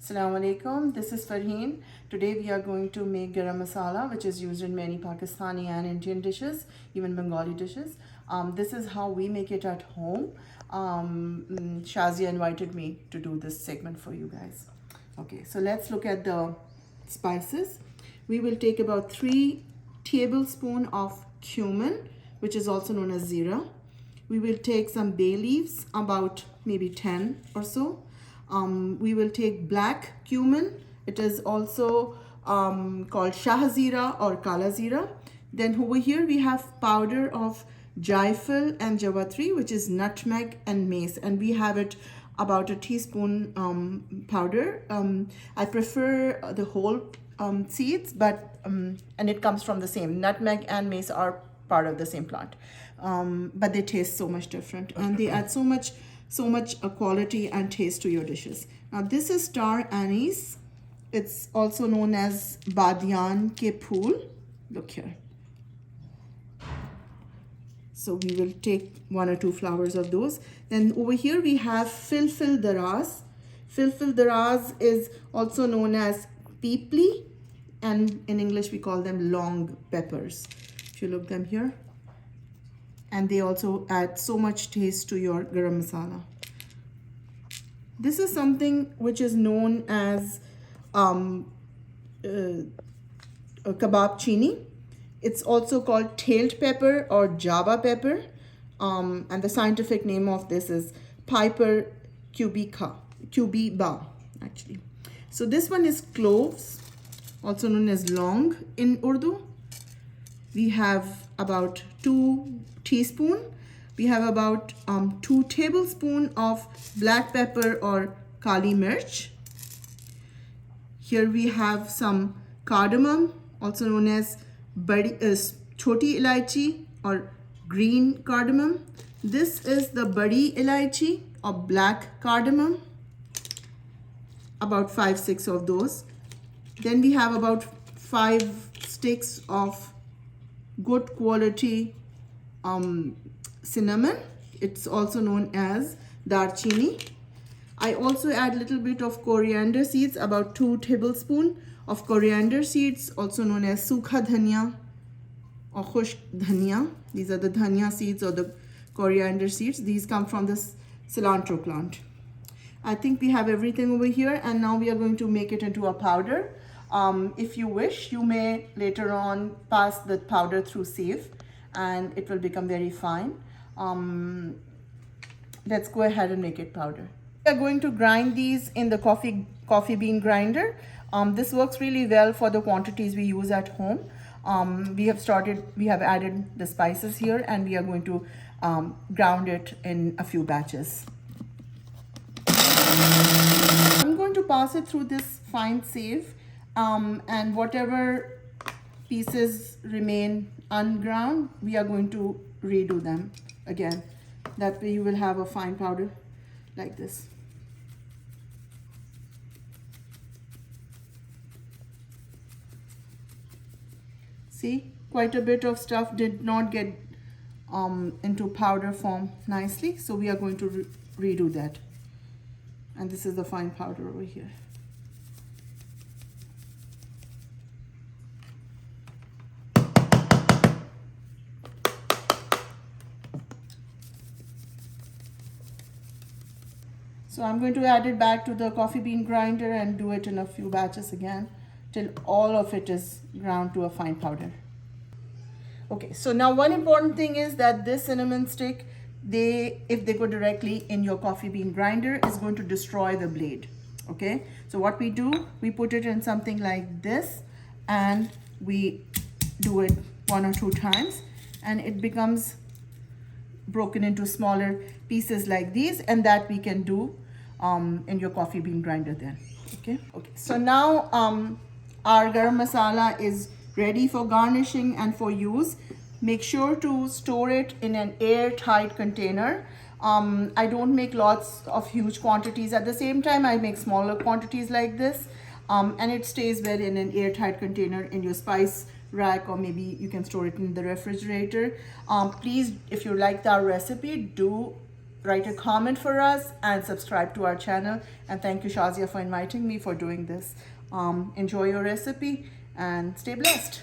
Assalamu alaikum, this is Farheen. Today we are going to make garam masala, which is used in many Pakistani and Indian dishes, even Bengali dishes. This is how we make it at home. Shazia invited me to do this segment for you guys. Okay, so let's look at the spices. We will take about 3 tablespoons of cumin, which is also known as zira. We will take some bay leaves, about maybe 10 or so. We will take black cumin. It is also called shahzira or kala zira. Then over here we have powder of jaifal and jawatri, which is nutmeg and mace, and we have it about a teaspoon powder. I prefer the whole seeds, but and it comes from the same. Nutmeg and mace are part of the same plant, but they taste so much different, and they add so much quality and taste to your dishes. Now this is star anise. It's also known as badiyan ke phool. Look here. So we will take 1 or 2 flowers of those. Then over here we have filfil daraz. Filfil daraz is also known as peepli, and in English we call them long peppers. If you look them here, and they also add so much taste to your garam masala. This is something which is known as kebab chini. It's also called tailed pepper or java pepper, and the scientific name of this is Piper cubiba actually. So this one is cloves, also known as long in Urdu. We have about 2 teaspoons. We have about 2 tablespoons of black pepper or kali mirch. Here we have some cardamom, also known as choti ilaichi or green cardamom. This is the badi ilaichi or black cardamom, about 5-6 of those. Then we have about 5 sticks of good quality cinnamon. It's also known as darchini. I also add a little bit of coriander seeds, about 2 tablespoons of coriander seeds, also known as sukha dhania or khushk dhania. These are the dhania seeds or the coriander seeds. These come from the cilantro plant. I think we have everything over here, and now we are going to make it into a powder. If you wish, you may later on pass the powder through sieve and it will become very fine. Let's go ahead and make it powder. We are going to grind these in the coffee bean grinder. This works really well for the quantities we use at home. We have added the spices here, and we are going to ground it in a few batches. I'm going to pass it through this fine sieve, and whatever pieces remain unground, we are going to redo them again. That way you will have a fine powder like this. See, quite a bit of stuff did not get into powder form nicely, so we are going to redo that. And this is the fine powder over here. So I'm going to add it back to the coffee bean grinder and do it in a few batches again till all of it is ground to a fine powder. Okay, so now one important thing is that this cinnamon stick, if they go directly in your coffee bean grinder, is going to destroy the blade. Okay, so what we do, we put it in something like this and we do it 1 or 2 times, and it becomes broken into smaller pieces like these, and that we can do in your coffee bean grinder then. Okay, so now our garam masala is ready for garnishing and for use. Make sure to store it in an airtight container. I don't make lots of huge quantities at the same time. I make smaller quantities like this, and it stays well in an airtight container in your spice rack, or maybe you can store it in the refrigerator. Please, if you liked our recipe, do write a comment for us and subscribe to our channel. And thank you, Shazia, for inviting me for doing this. Enjoy your recipe and stay blessed.